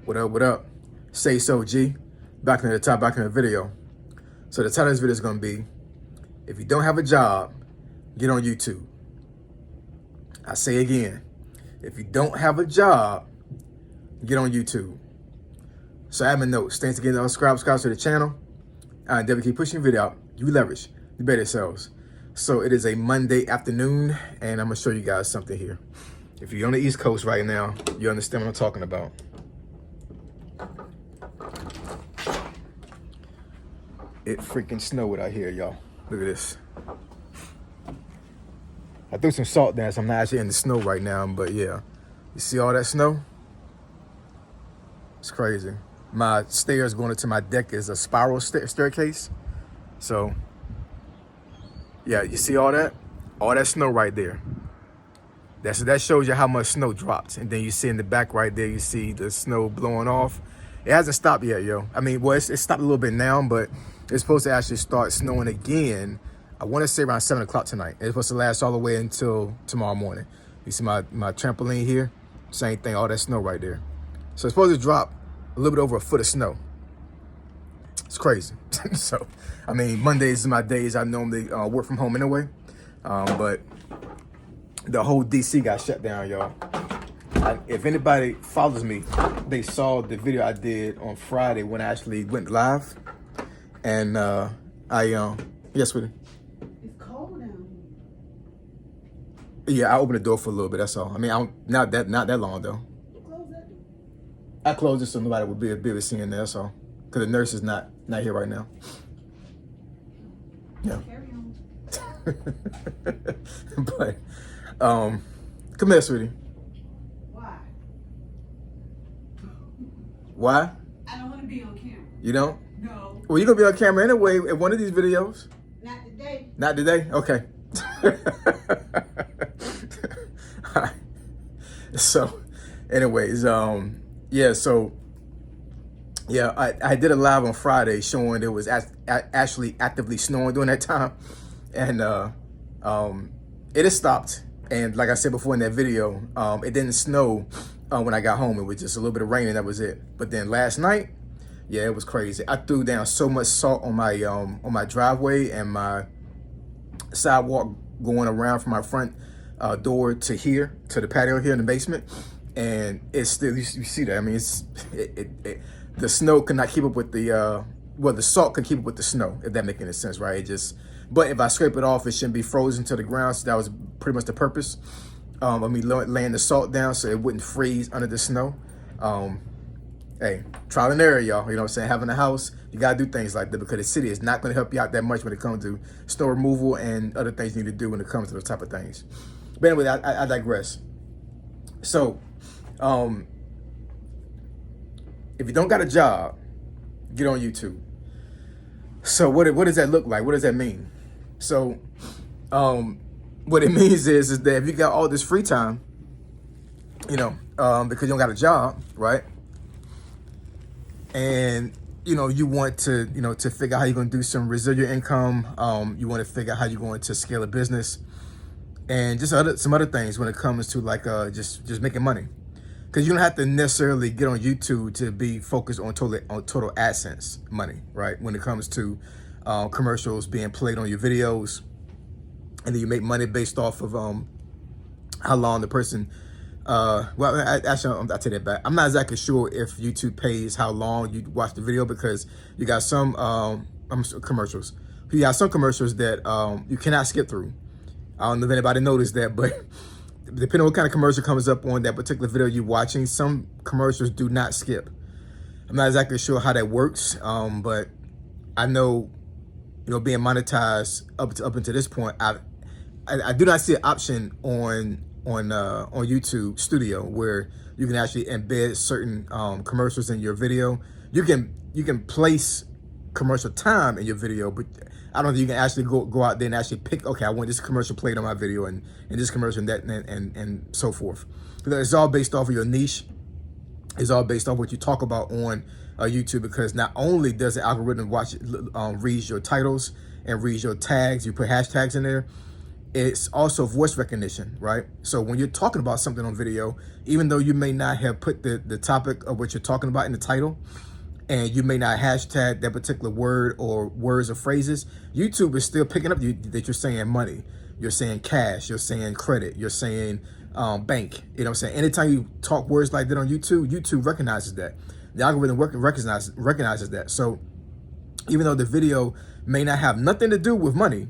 What up, what up? Say so, G. Back in the video. So the title of this video is going to be, if you don't have a job, get on YouTube. I say again, if you don't have a job, get on YouTube. So admin notes, thanks again to subscribe to the channel. I endeavor to keep pushing the video out. You leverage, you better yourselves. So it is a Monday afternoon, and I'm going to show you guys something here. If you're on the East Coast right now, you understand what I'm talking about. It freaking snowed out here, y'all. Look at this. I threw some salt down, so I'm not actually in the snow right now, but yeah. You see all that snow? It's crazy. My stairs going into my deck is a spiral staircase. So, yeah, you see all that? All that snow right there. That shows you how much snow dropped. And then you see in the back right there, you see the snow blowing off. It hasn't stopped yet, yo. I mean, well, it's stopped a little bit now, but it's supposed to actually start snowing again. I want to say around 7 o'clock tonight. It's supposed to last all the way until tomorrow morning. You see my trampoline here? Same thing, all that snow right there. So it's supposed to drop a little bit over a foot of snow. It's crazy. So, I mean, Mondays is my days. I normally work from home anyway. But the whole DC got shut down, y'all. If anybody follows me, they saw the video I did on Friday when I actually went live. And yes, sweetie. It's cold down Yeah, I opened the door for a little bit, that's all. I mean, not that long though. Close that door. I closed it so nobody would be able to see in there, that's all. Because the nurse is not here right now. Yeah. Carry on. But, come here, sweetie. Why? Why? I don't want to be on camera. You don't? No. Well, you're going to be on camera anyway in one of these videos. Not today. Not today? Okay. All right. So, anyways, I did a live on Friday showing it was actually actively snowing during that time. And it has stopped. And like I said before in that video, it didn't snow when I got home. It was just a little bit of rain and that was it. But then last night, yeah, it was crazy. I threw down so much salt on my driveway and my sidewalk going around from my front door to here, to the patio here in the basement. And it's still, you see that? I mean, the snow could not keep up with the salt could keep up with the snow, if that makes any sense, right? But if I scrape it off, it shouldn't be frozen to the ground. So that was pretty much the purpose of me laying the salt down so it wouldn't freeze under the snow. Hey, trial and error, y'all. You know what I'm saying? Having a house, you got to do things like that because the city is not going to help you out that much when it comes to snow removal and other things you need to do when it comes to those type of things. But anyway, I digress. So, if you don't got a job, get on YouTube. So what does that look like? What does that mean? So, what it means is that if you got all this free time, you know, because you don't got a job, right? And, you know, you want to, to figure out how you're going to do some residual income. You want to figure out how you're going to scale a business and just some other things when it comes to like, just making money. Because you don't have to necessarily get on YouTube to be focused on total AdSense money, right? When it comes to commercials being played on your videos, and then you make money based off of how long the person. I'll take that back. I'm not exactly sure if YouTube pays how long you watch the video because you got some commercials. You got some commercials that you cannot skip through. I don't know if anybody noticed that, but depending on what kind of commercial comes up on that particular video you're watching, some commercials do not skip. I'm not exactly sure how that works, but I know, being monetized up until this point, I do not see an option on YouTube Studio where you can actually embed certain commercials in your video. You can place commercial time in your video, but I don't think you can actually go out there and actually pick, okay, I want this commercial played on my video and this commercial and that and so forth. It's all based off of your niche. It's all based off what you talk about on YouTube, because not only does the algorithm read your titles and read your tags, you put hashtags in there, it's also voice recognition, right? So when you're talking about something on video, even though you may not have put the topic of what you're talking about in the title, and you may not hashtag that particular word or words or phrases, YouTube is still picking up that you're saying money, you're saying cash, you're saying credit, you're saying bank. You know what I'm saying? Anytime you talk words like that on YouTube, YouTube recognizes that. The algorithm recognizes that. So even though the video may not have nothing to do with money,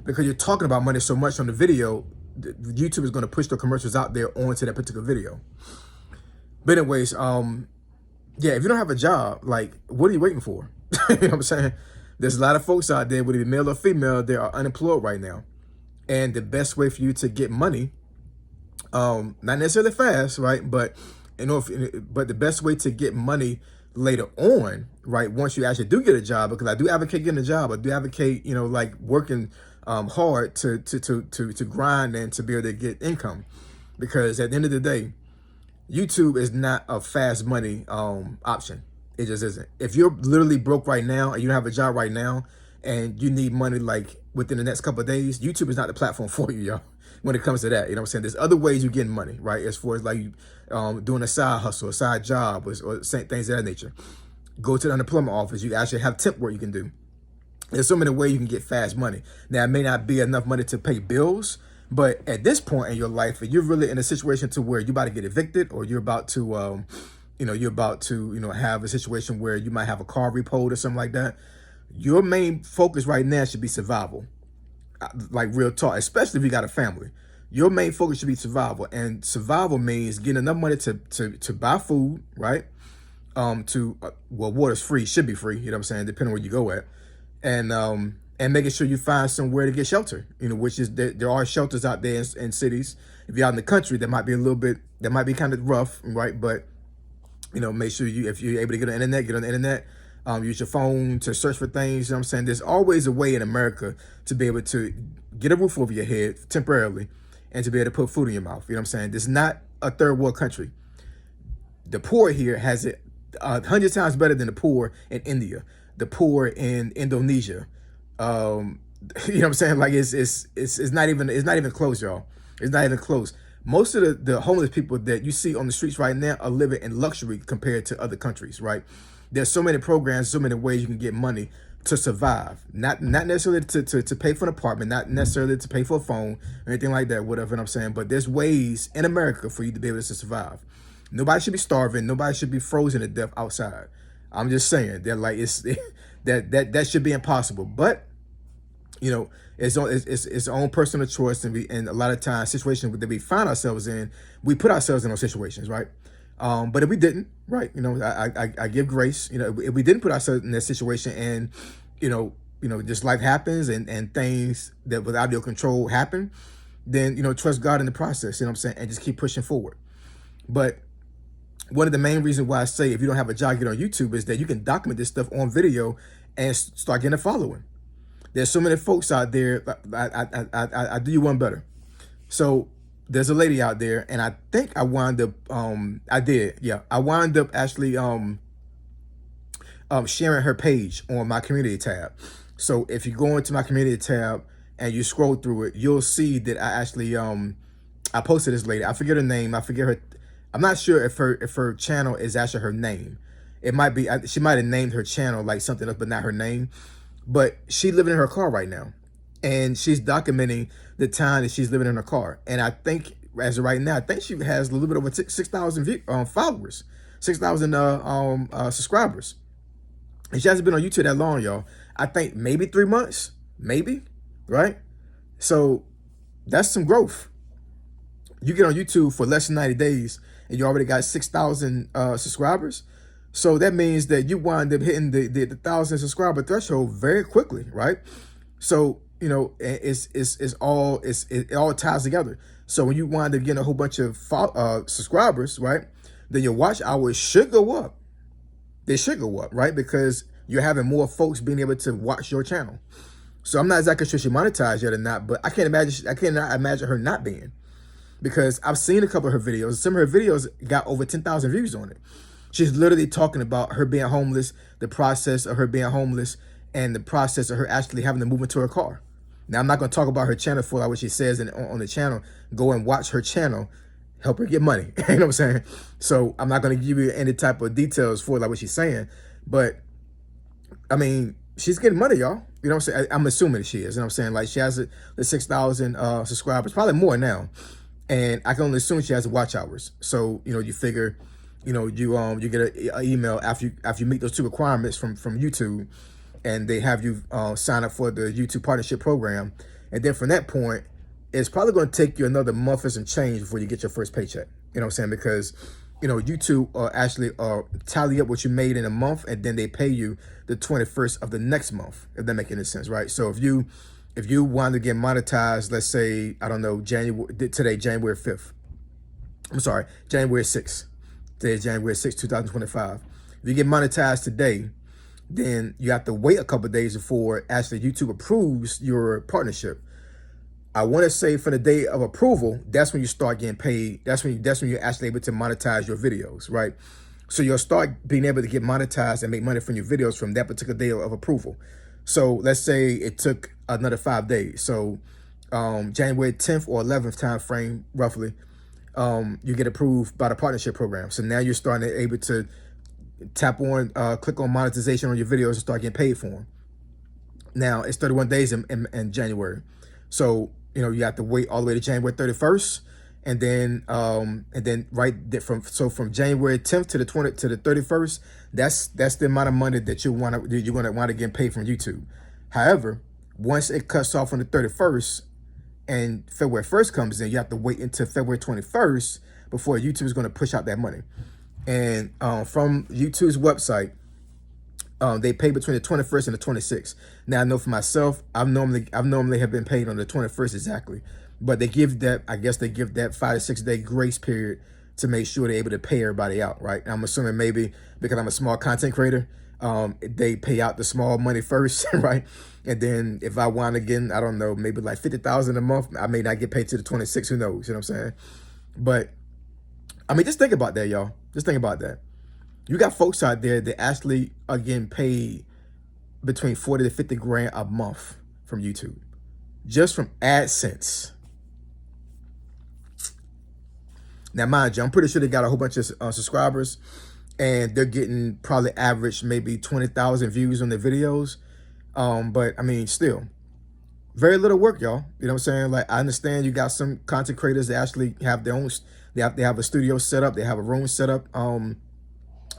because you're talking about money so much on the video, YouTube is going to push the commercials out there onto that particular video. But anyways, yeah, if you don't have a job, like, what are you waiting for? You know what I'm saying? There's a lot of folks out there, whether it be male or female, they are unemployed right now. And the best way for you to get money, not necessarily fast, right? But but the best way to get money later on, right? Once you actually do get a job, because I do advocate getting a job, I do advocate, like working hard to grind and to be able to get income, because at the end of the day, YouTube is not a fast money option. It just isn't. If you're literally broke right now and you don't have a job right now and you need money like within the next couple of days, YouTube is not the platform for you, y'all, when it comes to that. You know what I'm saying? There's other ways you're getting money, right? As far as like doing a side hustle, a side job, or things of that nature. Go to the unemployment office. You actually have temp work you can do. There's so many ways you can get fast money. Now, it may not be enough money to pay bills, but at this point in your life, if you're really in a situation to where you're about to get evicted, or you're about to, have a situation where you might have a car repoed or something like that, your main focus right now should be survival. Like real talk, especially if you got a family. Your main focus should be survival, and survival means getting enough money to buy food, right? Water's free, should be free. You know what I'm saying? Depending on where you go at, and making sure you find somewhere to get shelter. Which is there are shelters out there in cities. If you're out in the country, that might be kind of rough, right? But make sure if you're able to get on the internet. Use your phone to search for things. You know what I'm saying? There's always a way in America to be able to get a roof over your head temporarily and to be able to put food in your mouth. You know what I'm saying? This is not a third world country. The poor here has it 100 times better than the poor in India, the poor in Indonesia. You know what I'm saying? Like it's not even close, y'all. It's not even close. Most of the homeless people that you see on the streets right now are living in luxury compared to other countries, right? There's so many programs, so many ways you can get money to survive. Not necessarily to pay for an apartment, not necessarily to pay for a phone or anything like that, whatever I'm saying. But there's ways in America for you to be able to survive. Nobody should be starving. Nobody should be frozen to death outside. I'm just saying that that should be impossible. But it's its own personal choice, and a lot of times situations that we find ourselves in, we put ourselves in those situations, right? But if we didn't, right, I give grace. If we didn't put ourselves in that situation, and just life happens and things that without your control happen, then trust God in the process. You know what I'm saying, and just keep pushing forward. But one of the main reasons why I say if you don't have a job, get on YouTube is that you can document this stuff on video and start getting a following. There's so many folks out there. I do you one better. So there's a lady out there, and I think I wound up, I wound up actually sharing her page on my community tab. So if you go into my community tab and you scroll through it, you'll see that I actually I posted this lady. I forget her name. I forget her. I'm not sure if her channel is actually her name. It might be. She might have named her channel like something else, but not her name. But she's living in her car right now, and she's documenting the time that she's living in her car. And I think as of right now, I think she has a little bit over 6,000 followers, 6,000 subscribers. And she hasn't been on YouTube that long, y'all. I think maybe 3 months, maybe, right? So that's some growth. You get on YouTube for less than 90 days, and you already got 6,000 subscribers. So that means that you wind up hitting the 1,000 subscriber threshold very quickly, right? So it all ties together. So when you wind up getting a whole bunch of subscribers, right, then your watch hours should go up. They should go up, right? Because you're having more folks being able to watch your channel. So I'm not exactly sure she monetized yet or not, but I cannot imagine her not being, because I've seen a couple of her videos. Some of her videos got over 10,000 views on it. She's literally talking about her being homeless, the process of her being homeless, and the process of her actually having to move into her car. Now, I'm not going to talk about her channel for like what she says on the channel. Go and watch her channel, help her get money. You know what I'm saying? So I'm not going to give you any type of details for like what she's saying, but I mean, she's getting money, y'all. You know what I'm saying? I'm assuming she is. You know what I'm saying? Like, she has the 6,000 subscribers, probably more now. And I can only assume she has the watch hours. So, you know, you figure, you know, you get an email after you meet those two requirements from YouTube, and they have you sign up for the YouTube partnership program. And then from that point, it's probably going to take you another month and some change before you get your first paycheck. You know what I'm saying? Because, you know, YouTube actually tally up what you made in a month, and then they pay you the 21st of the next month, if that makes any sense, right? So if you want to get monetized, let's say, I don't know, January 5th. I'm sorry, January 6th. Today is January 6th, 2025. If you get monetized today, then you have to wait a couple of days before actually YouTube approves your partnership. I want to say for the day of approval, that's when you start getting paid. That's when you're actually able to monetize your videos, right? So you'll start being able to get monetized and make money from your videos from that particular day of approval. So let's say it took another 5 days. So January 10th or 11th time frame, roughly, you get approved by the partnership program. So now you're starting to able to click on monetization on your videos and start getting paid for them. Now it's 31 days in January. So, you know, you have to wait all the way to January 31st. And then from January 10th to the 31st, that's the amount of money that you're going to want to get paid from YouTube. However, once it cuts off on the 31st and February 1st comes in, you have to wait until February 21st before YouTube is going to push out that money. And from YouTube's website, they pay between the 21st and the 26th. Now I know for myself, I've normally have been paid on the 21st exactly, but they give that 5 to 6 day grace period to make sure they're able to pay everybody out, right? And I'm assuming maybe because I'm a small content creator, they pay out the small money first, right? And then if I want again, I don't know, maybe like 50,000 a month, I may not get paid to the 26th. Who knows? You know what I'm saying? But I mean, just think about that, y'all. Just think about that. You got folks out there that actually are getting paid between 40 to 50 grand a month from YouTube, just from AdSense. Now, mind you, I'm pretty sure they got a whole bunch of subscribers, and they're getting probably average maybe 20,000 views on their videos. But I mean, still, very little work, y'all. You know what I'm saying? Like, I understand you got some content creators that actually have their own. They have a studio set up. They have a room set up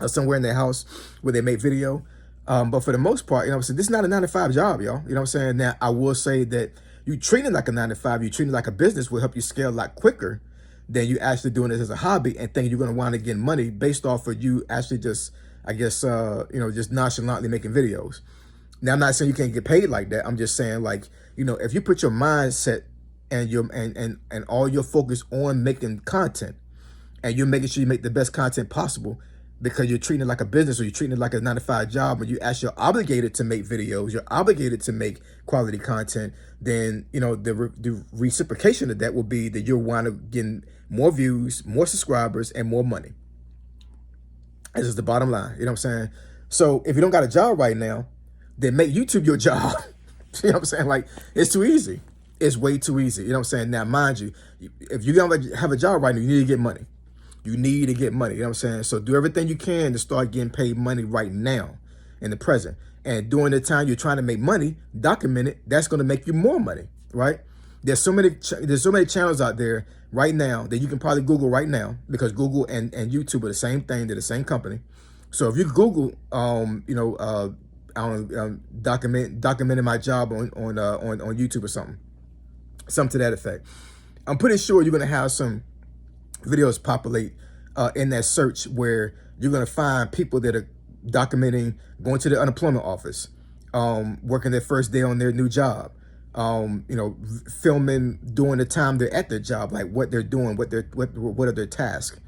somewhere in their house where they make video. But for the most part, you know what I'm saying, this is not a 9-to-5 job, y'all. You know what I'm saying? Now, I will say that you treat it like a 9-to-5, you treat it like a business will help you scale a lot quicker than you actually doing this as a hobby and thinking you're going to want to get money based off of you actually just, I guess, just nonchalantly making videos. Now, I'm not saying you can't get paid like that. I'm just saying, like, you know, if you put your mindset and and all your focus on making content, and you're making sure you make the best content possible, because you're treating it like a business or you're treating it like a 9-to-5 job, and you actually are obligated to make videos, you're obligated to make quality content, then, you know, the reciprocation of that will be that you'll wind up getting more views, more subscribers, and more money. This is the bottom line. You know what I'm saying? So if you don't got a job right now, then make YouTube your job. You know what I'm saying? Like, it's too easy. It's way too easy. You know what I'm saying? Now, mind you, if you don't have a job right now, you need to get money. You need to get money. You know what I'm saying? So do everything you can to start getting paid money right now in the present. And during the time you're trying to make money, document it. That's going to make you more money, right? There's so many channels out there right now that you can probably Google right now, because Google and YouTube are the same thing. They're the same company. So if you Google, documenting my job on YouTube or something to that effect, I'm pretty sure you're going to have some videos populate in that search where you're going to find people that are documenting going to the unemployment office, working their first day on their new job, filming during the time they're at their job, like what they're doing, what are their tasks,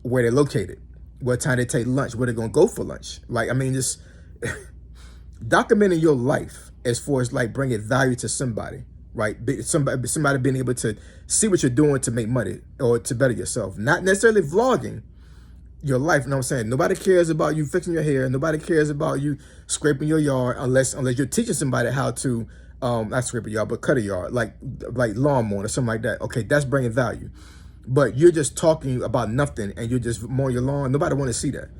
where they're located, what time they take lunch, where they're going to go for lunch. Like, I mean, just documenting your life as far as like bringing value to somebody. Right, somebody being able to see what you're doing to make money or to better yourself. Not necessarily vlogging your life. You know what I'm saying? Nobody cares about you fixing your hair. Nobody cares about you scraping your yard unless you're teaching somebody how to not scraper yard, but cutter yard, like lawnmower or something like that. Okay, that's bringing value. But you're just talking about nothing and you're just mowing your lawn. Nobody want to see that.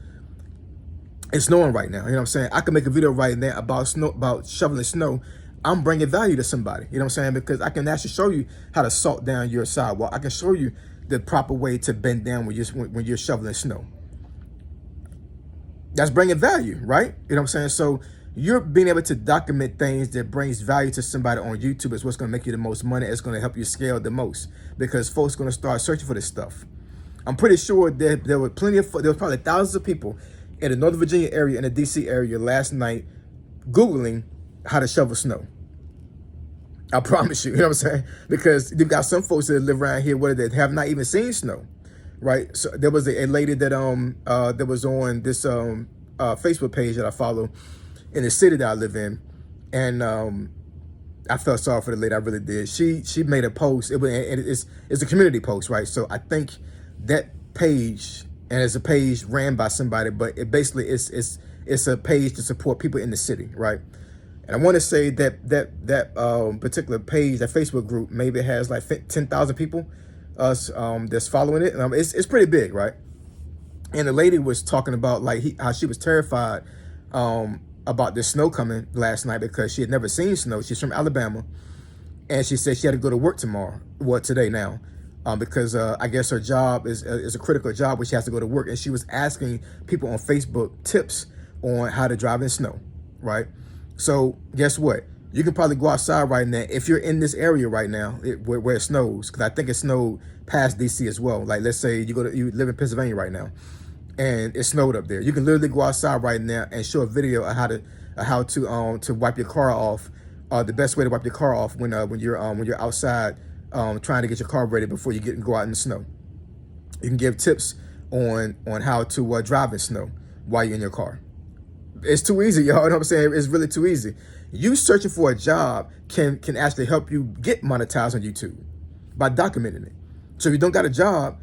It's snowing right now. You know what I'm saying? I can make a video right now about snow, about shoveling snow. I'm bringing value to somebody. You know what I'm saying? Because I can actually show you how to salt down your sidewalk. I can show you the proper way to bend down when you're shoveling snow. That's bringing value, right? You know what I'm saying? So you're being able to document things that brings value to somebody on YouTube is what's going to make you the most money. It's going to help you scale the most because folks are going to start searching for this stuff. I'm pretty sure that there were probably thousands of people in the Northern Virginia area and the DC area last night Googling how to shovel snow. I promise you, you know what I'm saying? Because you've got some folks that live around here where they have not even seen snow, right? So there was a lady that that was on this Facebook page that I follow in the city that I live in, and I felt sorry for the lady. I really did. She made a post. It's a community post, right? So I think that page, and it's a page ran by somebody, but it basically it's a page to support people in the city, right? And I want to say that particular page, that Facebook group, maybe has like 10,000 people that's following it. It's pretty big, right? And the lady was talking about like how she was terrified about the snow coming last night because she had never seen snow. She's from Alabama, and she said she had to go to work tomorrow, well, today now, because I guess her job is a critical job where she has to go to work. And she was asking people on Facebook tips on how to drive in snow, right? So guess what? You can probably go outside right now if you're in this area right now where it snows, because I think it snowed past DC as well. Like let's say you live in Pennsylvania right now, and it snowed up there. You can literally go outside right now and show a video of how to wipe your car off. The best way to wipe your car off when you're outside trying to get your car ready before you go out in the snow. You can give tips on how to drive in snow while you're in your car. It's too easy, y'all. You know what I'm saying? It's really too easy. You searching for a job can actually help you get monetized on YouTube by documenting it. So if you don't got a job,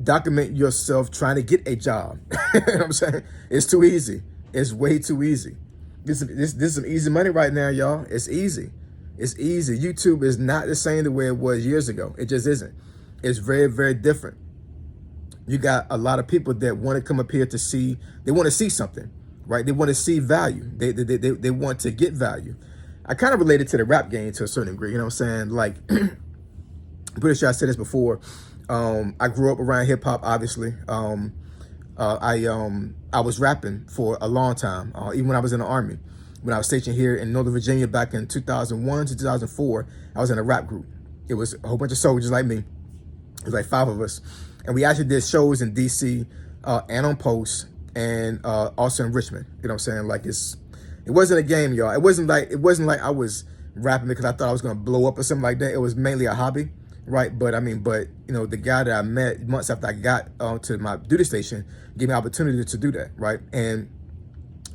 document yourself trying to get a job. You know what I'm saying? It's too easy. It's way too easy. This is some easy money right now, y'all. It's easy. It's easy. YouTube is not the same the way it was years ago. It just isn't. It's very, very different. You got a lot of people that want to come up here to see. They want to see something. Right? They want to see value. They want to get value. I kind of related to the rap game to a certain degree. You know what I'm saying? Like, I'm pretty sure I said this before. I grew up around hip hop, obviously. I was rapping for a long time, even when I was in the Army. When I was stationed here in Northern Virginia back in 2001 to 2004, I was in a rap group. It was a whole bunch of soldiers like me. It was like 5 of us. And we actually did shows in DC and on Post, and also in Richmond. You know what I'm saying? Like it wasn't a game, y'all. It wasn't like I was rapping because I thought I was gonna blow up or something like that. It was mainly a hobby, right? But you know, the guy that I met months after I got to my duty station gave me an opportunity to do that, right? And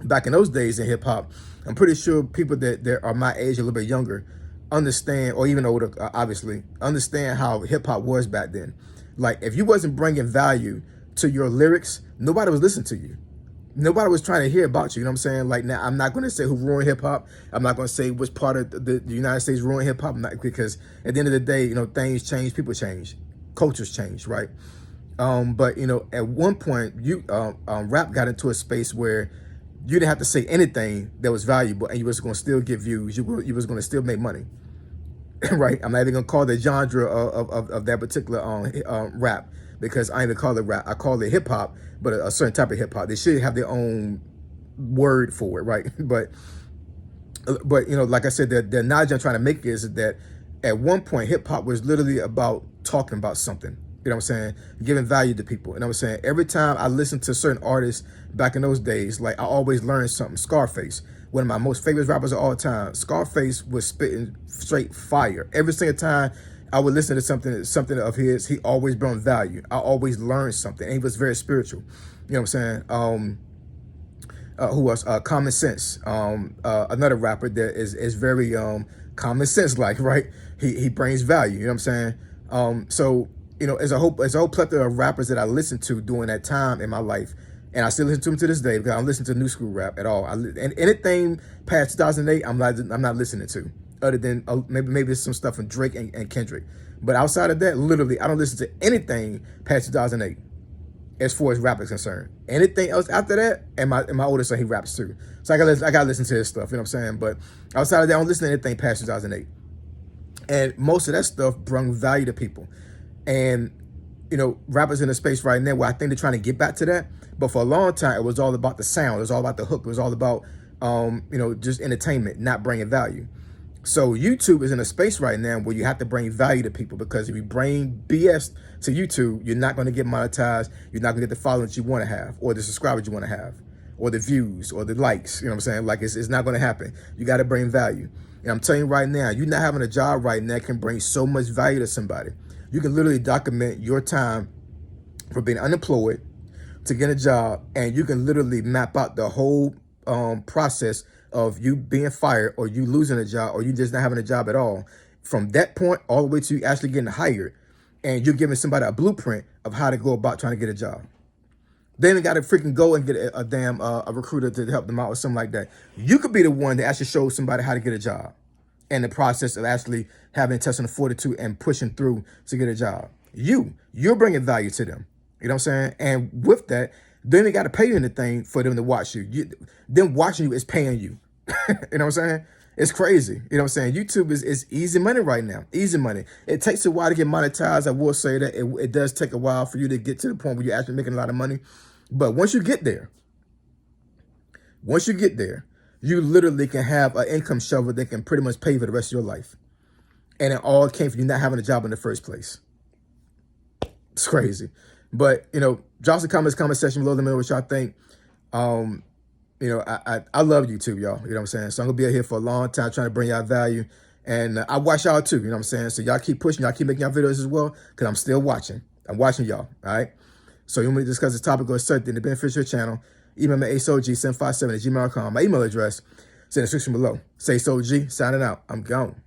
back in those days in hip hop, I'm pretty sure people that are my age, a little bit younger, understand, or even older, obviously, understand how hip hop was back then. Like if you wasn't bringing value to your lyrics, nobody was listening to you. Nobody was trying to hear about you. You know what I'm saying? Like now, I'm not going to say who ruined hip hop. I'm not going to say which part of the United States ruined hip hop. Because at the end of the day, you know, things change, people change, cultures change, right? But you know, at one point, rap got into a space where you didn't have to say anything that was valuable, and you was going to still get views. You was going to still make money, right? I'm not even going to call the genre of that particular rap, because I ain't even call it rap. I call it hip hop, but a certain type of hip hop. They should have their own word for it, right? But you know, like I said, the analogy I'm trying to make is that at one point, hip hop was literally about talking about something. You know what I'm saying? Giving value to people. You know what I'm saying? Every time I listened to certain artists back in those days, like I always learned something. Scarface, one of my most favorite rappers of all time. Scarface was spitting straight fire. Every single time I would listen to something of his, he always brought value. I always learned something. And he was very spiritual. You know what I'm saying? Who else? Common Sense. Another rapper that is very common sense like, right? He brings value. You know what I'm saying? So, you know, as a whole plethora of rappers that I listened to during that time in my life, and I still listen to them to this day because I don't listen to new school rap at all. And anything past 2008, I'm not listening to. other than maybe there's some stuff from Drake and Kendrick. But outside of that, literally, I don't listen to anything past 2008 as far as rap is concerned. Anything else after that, and my oldest son, he raps too. So I gotta listen to his stuff, you know what I'm saying? But outside of that, I don't listen to anything past 2008. And most of that stuff brought value to people. And, you know, rappers in a space right now where I think they're trying to get back to that. But for a long time, it was all about the sound. It was all about the hook. It was all about, you know, just entertainment, not bringing value. So YouTube is in a space right now where you have to bring value to people, because if you bring BS to YouTube, you're not going to get monetized. You're not going to get the followers you want to have, or the subscribers you want to have, or the views, or the likes. You know what I'm saying? Like, it's not going to happen. You got to bring value. And I'm telling you right now, you not having a job right now can bring so much value to somebody. You can literally document your time for being unemployed to get a job, and you can literally map out the whole process of you being fired, or you losing a job, or you just not having a job at all. From that point all the way to you actually getting hired, and you're giving somebody a blueprint of how to go about trying to get a job. They ain't got to freaking go and get a damn a recruiter to help them out or something like that. You could be the one that actually shows somebody how to get a job, and the process of actually having intestinal fortitude and pushing through to get a job. You're bringing value to them. You know what I'm saying? And with that, they ain't got to pay you anything for them to watch you. Them watching you is paying you. You know what I'm saying? It's crazy. You know what I'm saying? YouTube is easy money right now. Easy money. It takes a while to get monetized. I will say that it does take a while for you to get to the point where you're actually making a lot of money. But once you get there, you literally can have an income shovel that can pretty much pay for the rest of your life. And it all came from you not having a job in the first place. It's crazy. But, you know, drop some comment section below. Let me know what y'all think. You know, I love YouTube, y'all. You know what I'm saying? So I'm going to be out here for a long time trying to bring y'all value. And I watch y'all too, you know what I'm saying? So y'all keep pushing. Y'all keep making y'all videos as well, because I'm still watching. I'm watching y'all, all right? So you want me to discuss this topic or something to benefit your channel, email me at asog757@gmail.com. My email address is in the description below. Say So G, signing out. I'm gone.